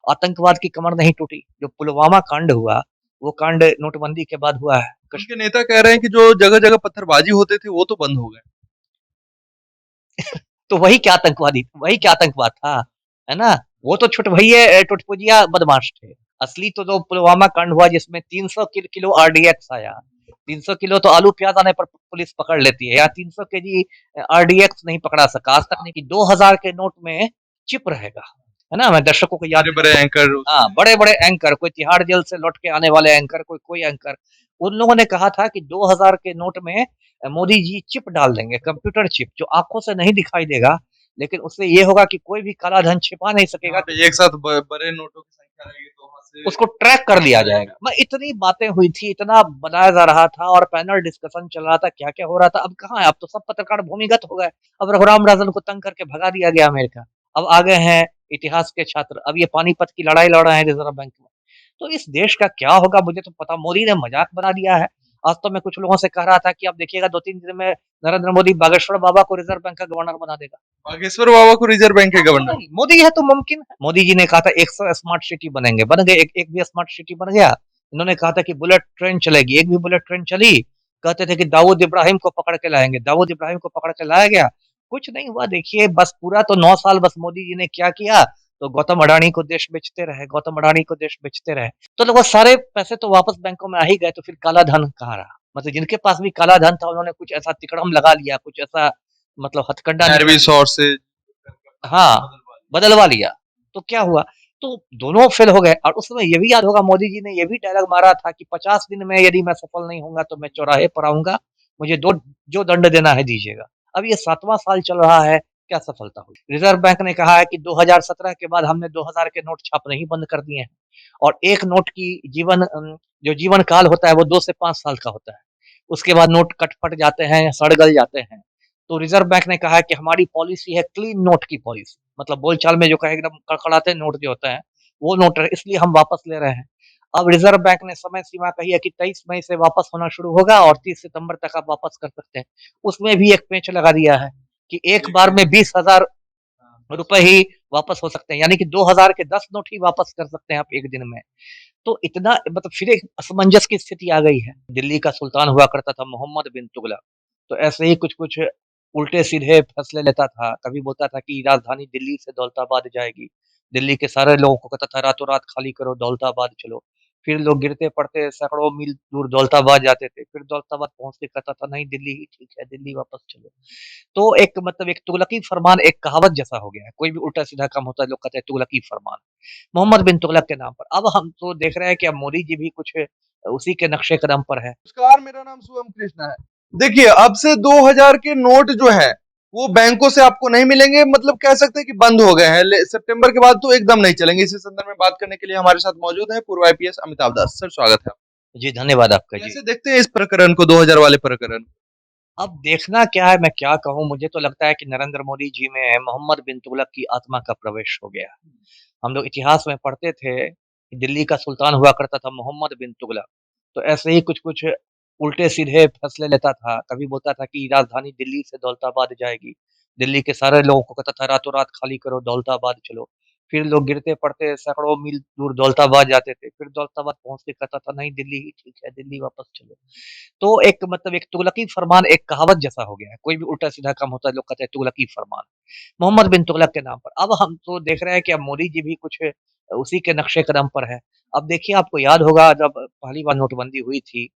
आतंकवाद की कमर नहीं टूटी। जो पुलवामा कांड हुआ, वो कांड नोटबंदी के बाद हुआ है। उनके नेता कह रहे हैं कि जो जगह-जगह पत्थरबाजी होते थे वो तो बंद हो गए। तो वही क्या आतंकवाद था, है ना? वो तो छुटभइये टुटपुजिया बदमाश थे। असली तो जो पुलवामा कांड हुआ जिसमें 300 किलो आरडीएक्स आया। 300 किलो तो आलू प्याज आने पर पुलिस पकड़ लेती है, या 300 केजी आरडीएक्स नहीं पकड़ा सका आज तक। नहीं कि 2000 के नोट में चिप रहेगा, है ना? मैं दर्शकों को याद बड़े-बड़े एंकर हाँ, उसमें बड़े-बड़े एंकर, कोई तिहाड़ जेल से लौट के आने वाले एंकर, कोई एंकर। उन लोगों ने कहा था कि 2000 के नोट में मोदी जी चिप डाल देंगे, कंप्यूटर चिप, जो आँखों से नहीं दिखाई देगा, लेकिन उससे ये होगा कि कोई भी काला धन छिपा नहीं सकेगा। जहाँ पे एक साथ बड़े नोटों की संख्या रहेगी तो वहाँ से उसको ट्रैक कर लिया जाएगा। मैं इतनी बातें हुई थी, इतना बनाया जा रहा था और पैनल डिस्कशन चल रहा था, क्या-क्या हो रहा था। अब कहाँ है? अब तो सब पत्रकार भूमिगत हो गए। अब रघुराम राजन को तंग करके भगा दिया गया अमेरिका। अब आ गए हैं इतिहास के छात्र। अब ये पानीपत की लड़ाई लड़ रहे हैं रिजर्व बैंक में। तो इस देश का क्या होगा मुझे तो पता। मोदी ने मजाक बना दिया है। आज तो मैं कुछ लोगों से कह रहा था कि आप देखिएगा 2-3 दिन में नरेंद्र मोदी बागेश्वर बाबा को रिजर्व बैंक का गवर्नर बना देगा। बागेश्वर बाबा को रिजर्व बैंक के गवर्नर। नहीं, मोदी है तो मुमकिन है। मोदी जी ने कहा था 100 स्मार्ट सिटी बनेंगे, बन गए। एक भी स्मार्ट सिटी बन गया। इन्होंने कहा था कि बुलेट ट्रेन चलेगी, एक भी बुलेट ट्रेन चली। कहते थे कि दाऊद इब्राहिम को पकड़ के लाएंगे, दाऊद इब्राहिम को पकड़ के लाया गया। कुछ नहीं हुआ। देखिए बस पूरा तो 9 साल बस मोदी जी ने क्या किया, तो गौतम अडानी को देश बेचते रहे, गौतम अडानी को देश बेचते रहे। तो लोग वो सारे पैसे तो वापस बैंकों में आ ही गए, तो फिर काला धन कहाँ रहा? मतलब जिनके पास भी काला धन था उन्होंने कुछ ऐसा तिकड़म लगा लिया, कुछ ऐसा मतलब हथकंडा निकाल एरवी लिया। शोर से हाँ, बदलवा लिया। तो क्या हुआ? तो दोनों फेल हो गए। और उस समय ये भी याद होगा मोदी जी ने ये भी डायलॉग मारा था कि 50 दिन में यदि मैं सफल नहीं होऊँगा तो मैं चौराहे पर आऊँगा, मुझे दो जो दंड देना है दीजिएगा। अब ये 7वां साल चल रहा है, क्या सफलता हुई? रिज़र्व बैंक ने कहा है कि 2017 के बाद हमने 2000 के नोट छापने ही बंद कर दिए हैं, और एक नोट की जो जीवन काल होता है वो 2 से 5 साल का होता है। उसके बाद नोट कट-फट जाते हैं, सड़-गल जाते हैं। तो रिज़र्व बैंक ने कहा है कि हमारी पॉलिसी है क्लीन नोट की पॉलिसी। मतलब बोलचाल में जो कहे एकदम कड़कड़ाते नोट जो होते हैं, वो नोट है, इसलिए हम वापस ले रहे हैं। अब रिज़र्व बैंक ने समय सीमा कही है कि 23 मई से वापस होना शुरू होगा और 30 सितंबर तक आप वापस कर सकते हैं। उसमें भी एक पेंच लगा दिया है कि एक बार में 20,000 रुपए ही वापस हो सकते हैं, यानी कि 2000 के 10 नोट ही वापस कर सकते हैं आप एक दिन में। तो इतना मतलब फिर एक असमंजस की स्थिति आ गई है। दिल्ली का सुल्तान हुआ करता था मोहम्मद बिन तुगलक, तो ऐसे ही कुछ-कुछ उल्टे-सीधे फैसले लेता था। कभी बोलता था कि राजधानी दिल्ली से दौलताबाद जाएगी। दिल्ली के सारे लोगों को कहता था रातों-रात खाली करो, दौलताबाद चलो। फिर लोग गिरते-पड़ते सैकड़ों मील दूर दौलताबाद जाते थे। फिर दौलताबाद पहुँच के कहता था नहीं दिल्ली ही ठीक है, दिल्ली वापस चलो। तो एक मतलब एक तुगलकी फरमान एक कहावत जैसा हो गया है। कोई भी उल्टा-सीधा काम होता है लोग कहते हैं तुगलकी फरमान। मोहम्मद बिन तुगलक के नाम पर। अब हम तो देख रहे हैं कि अब मोदी जी भी कुछ उसी के नक्शे कदम पर है। नमस्कार, मेरा नाम शुभम कृष्णा है। देखिए, अब से 2000 के नोट जो है वो बैंकों से आपको नहीं मिलेंगे, मतलब कह सकते हैं कि बंद हो गए हैं। सितंबर के बाद तो एकदम नहीं चलेंगे। इसी संदर्भ में बात करने के लिए हमारे साथ मौजूद है पूर्व आईपीएस अमिताभ दास। सर, स्वागत है। जी, धन्यवाद आपका जी। कैसे देखते हैं इस प्रकरण को, 2000 वाले प्रकरण? अब देखना क्या है, मैं क्या कहूँ, मुझे तो लगता है कि नरेंद्र मोदी जी में मोहम्मद बिन तुगलक की आत्मा का प्रवेश हो गया। हम लोग इतिहास में पढ़ते थे कि दिल्ली का सुल्तान हुआ करता था मोहम्मद बिन तुगलक। तो ऐसे ही कुछ-कुछ उल्टे-सीधे फैसले लेता था। कभी बोलता था कि राजधानी दिल्ली से दौलताबाद जाएगी। दिल्ली के सारे लोगों को कहता था रातों-रात खाली करो, दौलताबाद चलो। फिर लोग गिरते-पड़ते सैकड़ों मील दूर दौलताबाद जाते थे। फिर दौलताबाद पहुँच के कहता था नहीं दिल्ली ही ठीक है, दिल्ली वापस चलो। तो एक मतलब एक तुगलकी फरमान एक कहावत जैसा हो गया है। कोई भी उल्टा-सीधा काम होता है लोग कहते हैं तुगलकी फरमान। मोहम्मद बिन तुगलक के नाम पर। अब हम तो देख रहे हैं कि अब मोदी जी भी कुछ उसी के नक्शे कदम पर है। अब देखिए आपको याद होगा जब पहली बार नोटबंदी हुई थी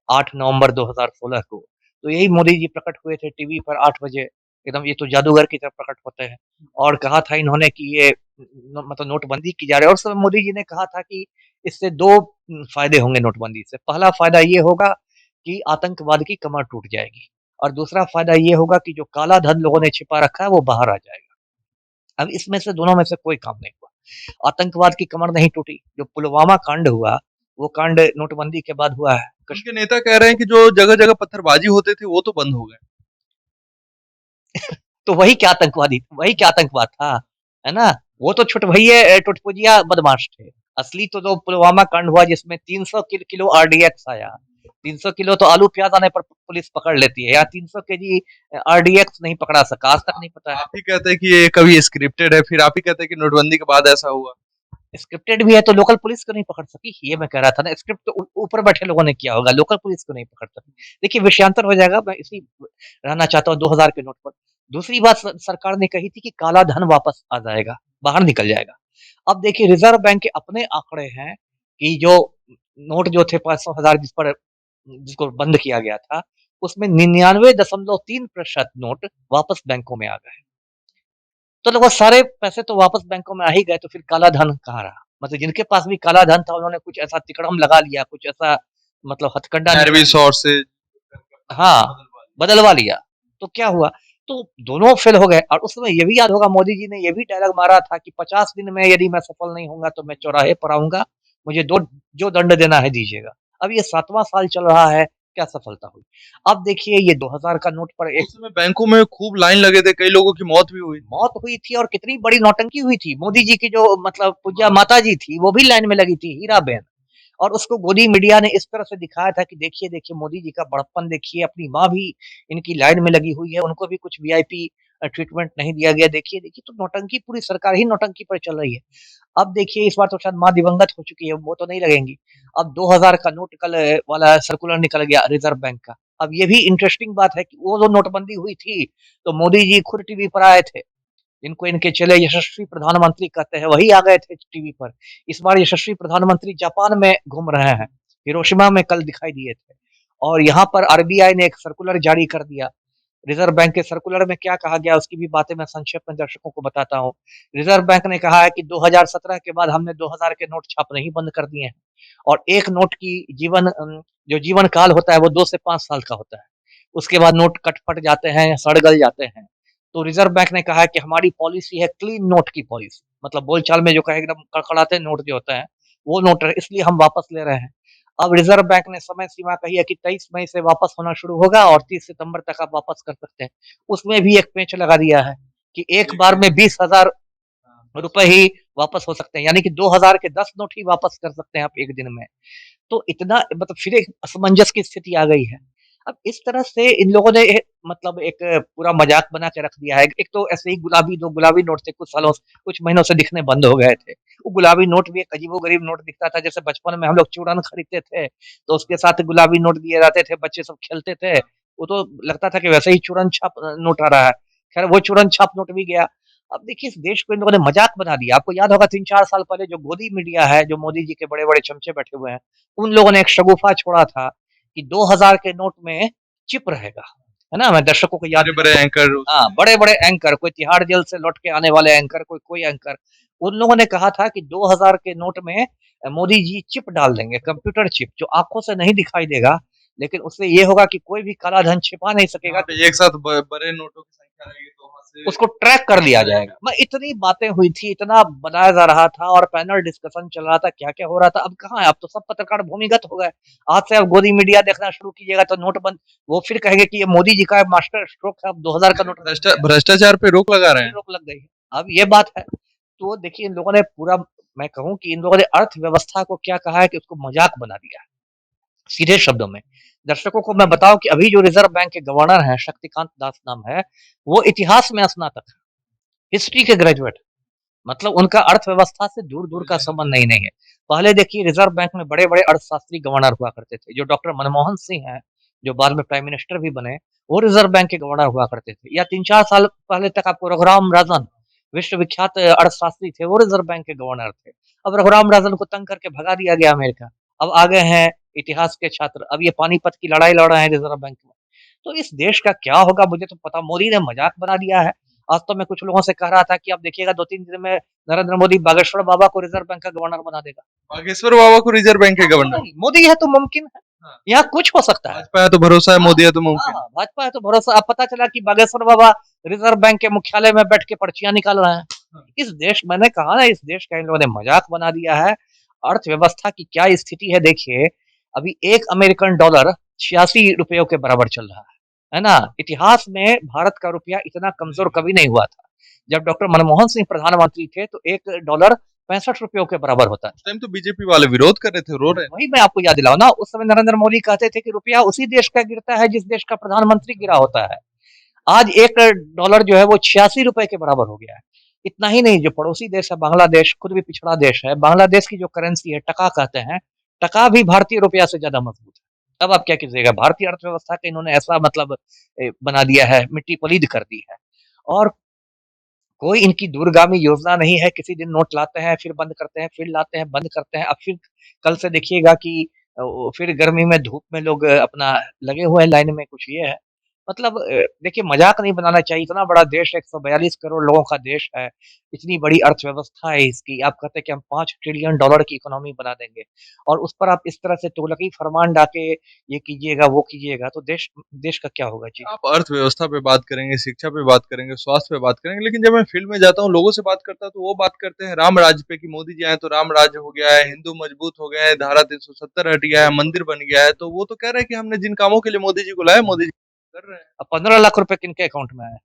8 नवंबर 2016 को, तो यही मोदी जी प्रकट हुए थे टीवी पर 8 बजे। एकदम ये तो जादूगर की तरह प्रकट होते हैं, और कहा था इन्होंने कि ये मतलब नोटबंदी की जा रही है। और उस समय मोदी जी ने कहा था कि इससे 2 फ़ायदे होंगे नोटबंदी से। पहला फ़ायदा ये होगा कि आतंकवाद की कमर टूट जाएगी, और दूसरा फ़ायदा ये होगा कि जो काला धन लोगों ने छिपा रखा है वो बाहर आ जाएगा। अब इसमें से दोनों में से कोई काम नहीं हुआ। आतंकवाद की कमर नहीं टूटी। जो पुलवामा कांड हुआ, वो कांड नोटबंदी के बाद हुआ है। उनके नेता कह रहे हैं कि जो जगह-जगह पत्थरबाजी होते थे वो तो बंद हो गए। तो वही क्या आतंकवाद था, है ना? वो तो छुटभइये टुटपुजिया बदमाश थे। असली तो जो पुलवामा कांड हुआ जिसमें 300 किलो आरडीएक्स आया। 300 किलो तो आलू प्याज आने पर पुलिस पकड़ लेती है, या 300 केजी आरडीएक्स नहीं पकड़ा सका, आज तक नहीं पता है। आप ही कहते हैं कि ये कभी स्क्रिप्टेड है, फिर आप ही कहते हैं कि नोटबंदी के बाद ऐसा हुआ। स्क्रिप्टेड भी है तो लोकल पुलिस क्यों नहीं पकड़ सकी? ये मैं कह रहा था ना, स्क्रिप्ट तो ऊपर बैठे लोगों ने किया होगा, लोकल पुलिस क्यों नहीं पकड़ सकी? देखिए विषयांतर हो जाएगा, मैं इसी रहना चाहता हूँ 2000 के नोट पर। दूसरी बात सरकार ने कही थी कि काला धन वापस आ जाएगा, बाहर निकल जाएगा। अब देखिए रिज़र्व बैंक के अपने आंकड़े हैं कि जो नोट जो थे 500 हज़ार जिसको बंद किया गया था, उसमें 99.3% नोट वापस बैंकों में आ गए। तो लगभग सारे पैसे तो वापस बैंकों में आ ही गए, तो फिर काला धन कहाँ रहा? मतलब जिनके पास भी काला धन था, उन्होंने कुछ ऐसा तिकड़म लगा लिया, कुछ ऐसा मतलब हथकंडा निकाल पैरवी लिया। सोर्सेज हाँ, बदलवा लिया। तो क्या हुआ? तो दोनों फेल हो गए और उस समय ये भी याद होगा मोदी जी ने ये भी डायलॉग मारा था कि 50 दिन में यदि मैं सफल नहीं होऊँगा तो मैं चौराहे पर आऊँगा, मुझे दो जो दंड देना है दीजिएगा। अब ये 7वां साल चल रहा है, क्या सफलता हुई? अब देखिए ये 2000 का नोट पर एक उस समय बैंकों में खूब लाइन लगे थे, कई लोगों की मौत भी हुई थी। मौत हुई थी और कितनी बड़ी नौटंकी हुई थी। मोदी जी की जो मतलब पूज्या माताजी थी, वो भी लाइन में लगी थी, हीराबेन। और उसको गोदी मीडिया ने इस तरह से दिखाया था कि देखिए, देखिए मोदी जी का बड़प्पन देखिए, अपनी माँ भी इनकी लाइन में लगी हुई है, उनको भी कुछ वीआईपी ट्रीटमेंट नहीं दिया गया। देखिए, देखिए तो नौटंकी पूरी सरकार ही नौटंकी पर चल रही है। अब देखिए इस बार तो शायद माँ दिवंगत हो चुकी है, वो तो नहीं लगेंगी। अब 2000 का नोट कल वाला सर्कुलर निकल गया रिज़र्व बैंक का। अब ये भी इंटरेस्टिंग बात है कि वो जो नोटबंदी हुई थी, तो मोदी जी खुद टीवी पर आए थे। जिनको इनके चेले यशस्वी प्रधानमंत्री कहते हैं, वही आ गए थे टीवी पर। इस बार यशस्वी प्रधानमंत्री जापान में घूम रहे हैं। हिरोशिमा में कल दिखाई दिए थे। और यहाँ पर आरबीआई ने एक सर्कुलर जारी कर दिया। रिज़र्व बैंक के सर्कुलर में क्या कहा गया उसकी भी बातें मैं संक्षेप में दर्शकों को बताता हूँ। रिज़र्व बैंक ने कहा है कि 2017 के बाद हमने 2000 के नोट छापने ही बंद कर दिए हैं और एक नोट की जो जीवन काल होता है वो 2 से 5 साल का होता है। उसके बाद नोट कट-फट जाते हैं, सड़-गल जाते हैं। तो रिज़र्व बैंक ने कहा है कि हमारी पॉलिसी है क्लीन नोट की पॉलिसी। मतलब बोलचाल में जो कहे एकदम कड़कड़ाते नोट जो होते हैं, वो नोट है इसलिए हम वापस ले रहे हैं। अब रिज़र्व बैंक ने समय सीमा कही है कि 23 मई से वापस होना शुरू होगा और 30 सितंबर तक आप वापस कर सकते हैं। उसमें भी एक पेंच लगा दिया है कि एक बार में 20,000 रुपए ही वापस हो सकते हैं। यानी कि 2000 के 10 नोट ही वापस कर सकते हैं आप 1 दिन में। तो इतना मतलब फिर एक असमंजस की स्थिति आ गई है। अब इस तरह से इन लोगों ने मतलब एक पूरा मज़ाक बना के रख दिया है। एक तो ऐसे ही गुलाबी 2 गुलाबी नोट थे कुछ महीनों से दिखने बंद हो गए थे। वो गुलाबी नोट भी एक अजीबो-गरीब नोट दिखता था जैसे बचपन में हम लोग चूरन खरीदते थे, तो उसके साथ गुलाबी नोट दिए जाते थे, बच्चे सब खेलते थे। वो तो लगता था कि वैसे ही चूरन छाप नोट आ रहा है। खैर वो चूरन छाप नोट भी गया। अब देखिए इस देश को इन लोगों ने मज़ाक बना दिया। आपको याद होगा 3-4 साल पहले जो गोदी मीडिया है, जो मोदी जी के बड़े-बड़े चमचे बैठे हुए हैं, उन लोगों ने एक शगुफ़ा छोड़ा था कि 2000 के नोट में चिप रहेगा, है ना? मैं दर्शकों को याद बड़े-बड़े एंकर हाँ, बड़े-बड़े एंकर, कोई तिहाड़ जेल से लौट के आने वाले एंकर, कोई एंकर। उन लोगों ने कहा था कि 2000 के नोट में मोदी जी चिप डाल देंगे, कंप्यूटर चिप, जो आँखों से नहीं दिखाई देगा, लेकिन उससे ये होगा कि कोई भी काला धन छिपा नहीं सकेगा। जहाँ पे एक साथ बड़े नोटों की संख्या रहेगी तो वहाँ से उसको ट्रैक कर लिया जाएगा। मैं इतनी बातें हुई थी, इतना बनाया जा रहा था और पैनल डिस्कशन चल रहा था, क्या-क्या हो रहा था। अब कहाँ है, अब तो सब पत्रकार भूमिगत हो गए। आज से अब गोदी मीडिया देखना शुरू कीजिएगा तो नोटबंद वो फिर कहेंगे कि ये मोदी जी का मास्टर स्ट्रोक है, अब 2000 का नोट भ्रष्टाचार पे रोक लगा रहे फिर हैं। रोक लग गई है। अब ये बात है। तो देखिए इन लोगों ने पूरा मैं कहूँ कि इन लोगों ने अर्थव्यवस्था को क्या कहा है कि उसको मज़ाक बना दिया है, सीधे शब्दों में। दर्शकों को मैं बताऊँ कि अभी जो रिज़र्व बैंक के गवर्नर हैं, शक्तिकांत दास नाम है, वो इतिहास में स्नातक हैं, हिस्ट्री के ग्रेजुएट हैं। मतलब उनका अर्थव्यवस्था से दूर-दूर का संबंध नहीं है। पहले देखिए रिज़र्व बैंक में बड़े-बड़े अर्थशास्त्री गवर्नर हुआ करते थे। जो डॉक्टर मनमोहन सिंह हैं, जो बाद में प्राइम मिनिस्टर भी बने, वो रिज़र्व बैंक के गवर्नर हुआ करते थे। या 3-4 साल पहले तक आपको रघुराम राजन, विश्वविख्यात अर्थशास्त्री थे, वो रिज़र्व बैंक के गवर्नर थे। अब रघुराम राजन को तंग करके भगा दिया गया अमेरिका। अब आ गए हैं इतिहास के छात्र, अब ये पानीपत की लड़ाई लड़ रहे हैं रिज़र्व बैंक में। तो इस देश का क्या होगा मुझे तो पता मोदी ने मज़ाक बना दिया है। आज तो मैं कुछ लोगों से कह रहा था कि आप देखिएगा 2-3 दिन में नरेंद्र मोदी बागेश्वर बाबा को रिज़र्व बैंक का गवर्नर बना देगा। बागेश्वर बाबा को रिजर्व बैंक के हाँ, क्यों गवर्नर। नहीं? मोदी है तो मुमकिन है। हाँ, यहाँ कुछ हो सकता है। भाजपा है तो भरोसा है, हाँ, मोदी है तो हाँ, मुमकिन। हाँ, भाजपा है तो भरोसा अब पता चला कि बागेश्वर बाबा रिज़र्व बैंक के मुख्यालय में बैठ के पर्चियाँ निकाल रहे हैं। हाँ। इस देश मैंने कहा ना इस देश का इन लोगों ने मज़ाक बना दिया है। अर्थव्यवस्था की क्या स्थिति है देखिए, अभी 1 अमेरिकन डॉलर 86 रुपयों के बराबर चल रहा है ना? इतिहास में भारत का रुपया इतना कमज़ोर कभी नहीं हुआ था। जब डॉक्टर मनमोहन सिंह प्रधानमंत्री थे तो 1 डॉलर 65 रुपयों के बराबर होता था। उस टाइम तो बीजेपी वाले विरोध कर रहे थे, रो रहे थे। वही मैं आपको याद दिलाऊँ ना, उस समय नरेंद्र मोदी कहते थे कि रुपया उसी देश का गिरता है जिस देश का प्रधानमंत्री गिरा होता है। आज 1 डॉलर जो है वो 86 रुपए के बराबर हो गया है। इतना ही नहीं, जो पड़ोसी देश है बांग्लादेश, खुद भी पिछड़ा देश है, बांग्लादेश की जो करेंसी है टका कहते हैं, टका भी भारतीय रुपया से ज्यादा मजबूत है। अब आप क्या कीजिएगा, भारतीय अर्थव्यवस्था का इन्होंने ऐसा मतलब बना दिया है, मिट्टी पलीद कर दी है। और कोई इनकी दूरगामी योजना नहीं है, किसी दिन नोट लाते हैं, फिर बंद करते हैं, फिर लाते हैं, बंद करते हैं। अब फिर कल से देखिएगा कि फिर गर्मी में धूप में लोग अपना लगे हुए हैं लाइन में, कुछ ये है। मतलब देखिए मजाक नहीं बनाना चाहिए, इतना बड़ा देश है, 142 करोड़ लोगों का देश है, इतनी बड़ी अर्थव्यवस्था है इसकी, आप कहते हैं कि हम 5 ट्रिलियन डॉलर की इकोनॉमी बना देंगे और उस पर आप इस तरह से तुगलकी फरमान डाके ये कीजिएगा, वो कीजिएगा, तो देश देश का क्या होगा जी? आप अर्थव्यवस्था पे बात करेंगे, शिक्षा पे बात करेंगे, स्वास्थ्य पे बात करेंगे, लेकिन जब मैं फील्ड में जाता हूँ, लोगों से बात करता हूँ, तो वो बात करते हैं राम राज्य पे कि मोदी जी आए तो राम राज्य हो गया है, हिंदू मजबूत हो गए हैं, धारा 370 हट गया है, मंदिर बन गया है। तो वो तो कह रहे हैं कि हमने जिन कामों के लिए मोदी जी को लाया, मोदी जी कर रहे हैं। अब 15 लाख रुपए किनके अकाउंट में आए?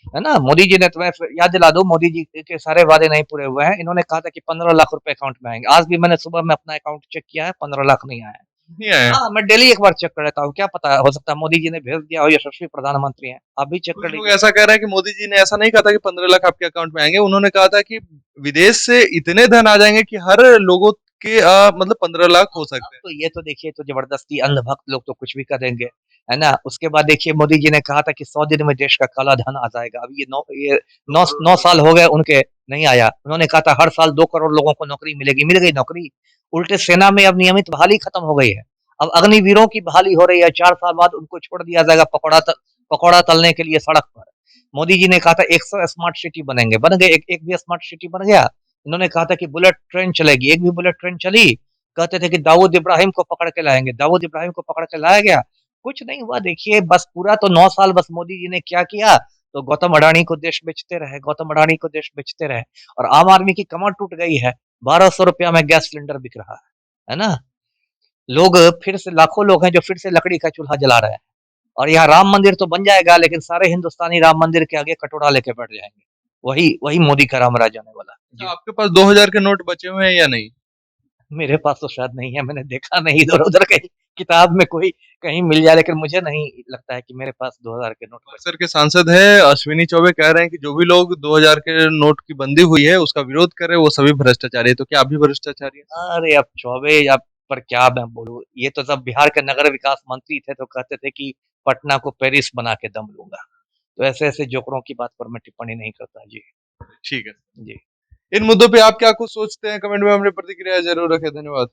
है ना? मोदी जी ने, तो मैं याद दिला दूं, मोदी जी के सारे वादे नहीं पूरे हुए हैं। इन्होंने कहा था कि 15 लाख रुपए अकाउंट में आएंगे, आज भी मैंने सुबह में अपना अकाउंट चेक किया है, 15 लाख नहीं आया है। नहीं आया है। हाँ, मैं डेली एक बार चेक कर लेता हूँ, क्या पता, हो सकता है मोदी जी ने भेज दिया हो, यशस्वी प्रधानमंत्री हैं, आप भी चेक कुछ कर लोग लीजिए। ऐसा कह रहे हैं कि मोदी जी ने ऐसा नहीं कहा था कि 15 लाख आपके अकाउंट में आएंगे, उन्होंने कहा था कि विदेश से इतने धन आ जाएंगे कि हर लोगों के मतलब 15 लाख हो अब सकते हैं। तो ये तो देखिए, तो जबरदस्ती अंधभक्त लोग तो कुछ भी कर देंगे, है ना? उसके बाद देखिए मोदी जी ने कहा था कि 100 दिन में देश का काला धन आ जाएगा। अब ये 9 साल हो गए उनके, नहीं आया। उन्होंने कहा था हर साल 2 करोड़ लोगों को नौकरी मिलेगी, मिल गई नौकरी। उल्टे सेना में अब नियमित बहाली खत्म हो गई है। अब अग्निवीरों की बहाली हो रही है, 4 साल बाद उनको छोड़ दिया जाएगा पकौड़ा तलने के लिए सड़क पर। मोदी जी ने कहा था 100 स्मार्ट सिटी बनेंगे, बन गए, एक भी स्मार्ट सिटी बन गया? इन्होंने कहा था कि बुलेट ट्रेन चलेगी, एक भी बुलेट ट्रेन चली? कहते थे कि दाऊद इब्राहिम को पकड़ के लाएंगे, दाऊद इब्राहिम को पकड़ के लाया गया? कुछ नहीं हुआ। देखिए बस पूरा तो 9 साल बस मोदी जी ने क्या किया, तो गौतम अडानी को देश बेचते रहे, गौतम अडानी को देश बेचते रहे। और आम आदमी की कमर टूट गई है, 1200 रुपया में गैस सिलेंडर बिक रहा है ना? लोग फिर से, लाखों लोग हैं जो फिर से लकड़ी का चूल्हा जला रहे हैं। और यहाँ राम मंदिर तो बन जाएगा, लेकिन सारे हिंदुस्तानी राम मंदिर के आगे कटोरा लेके बैठ जाएंगे। वही वही मोदी का राम राज आने वाला अच्छा, जी। आपके पास 2000 के नोट बचे हुए हैं या नहीं? मेरे पास तो शायद नहीं है, मैंने देखा नहीं इधर-उधर कहीं किताब में कोई कहीं मिल जाए, लेकिन मुझे नहीं लगता है कि मेरे पास 2000 के नोट बचे। बक्सर के सांसद है अश्विनी चौबे कह रहे हैं कि जो भी लोग 2000 के नोट की बंदी हुई है उसका विरोध कर रहे हैं, वो सभी भ्रष्टाचारी है। तो क्या आप भी भ्रष्टाचारी हैं? अरे अब चौबे, अब पर क्या मैं बोलूँ, ये तो जब बिहार के नगर विकास मंत्री थे तो कहते थे कि पटना को पेरिस बना के दम लूँगा। तो ऐसे-ऐसे जोकरों की बात पर मैं टिप्पणी नहीं करता। जी, ठीक है। जी। इन मुद्दों पे आप क्या कुछ सोचते हैं? कमेंट में अपनी प्रतिक्रिया जरूर रखें। धन्यवाद।